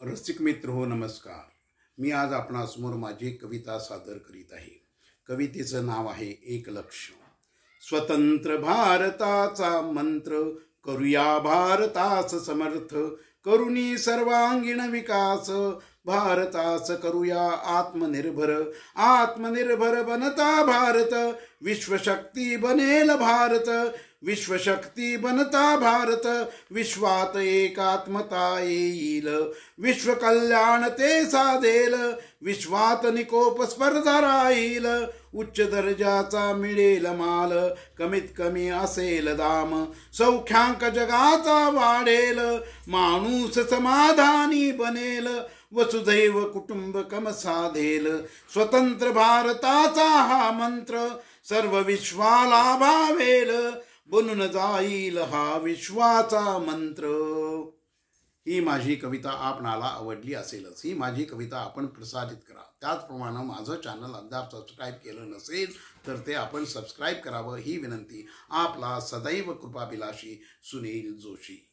रसिक मित्र हो, नमस्कार। मी आज आपणासमोर माझी कविता सादर करीत आहे। कवितेचं नाव आहे एक लक्ष। स्वतंत्र भारताचा मंत्र, करूया भारतास समर्थ, करुणी सर्वांगीण विकास, भारतास करूया आत्मनिर्भर। आत्मनिर्भर बनता भारत, विश्वशक्ती बनेल भारत। विश्वशक्ती बनता भारत, विश्वात एकात्मता येईल। विश्व कल्याण ते साधेल, विश्वात निकोप स्पर्धा राहील। उच्च दर्जाचा मिळेल माल, कमीत कमी असेल दाम। सौख्यांक जगाचा वाढेल, माणूस समाधानी बनेल। वसुधैव कुटुंबकम साधेल, स्वतंत्र भारताचा हा मंत्र सर्व विश्वाला भावेल। बनून जाईल हा विश्वाचा मंत्र। ही माझी कविता आपणाला आवडली असेलच। ही माझी कविता आपण प्रसारित करा। त्याचप्रमाणे माझं चॅनल अद्याप सबस्क्राईब केलं नसेल तर ते आपण सबस्क्राईब करावं ही विनंती। आपला सदैव कृपाभिलाषी सुनील जोशी।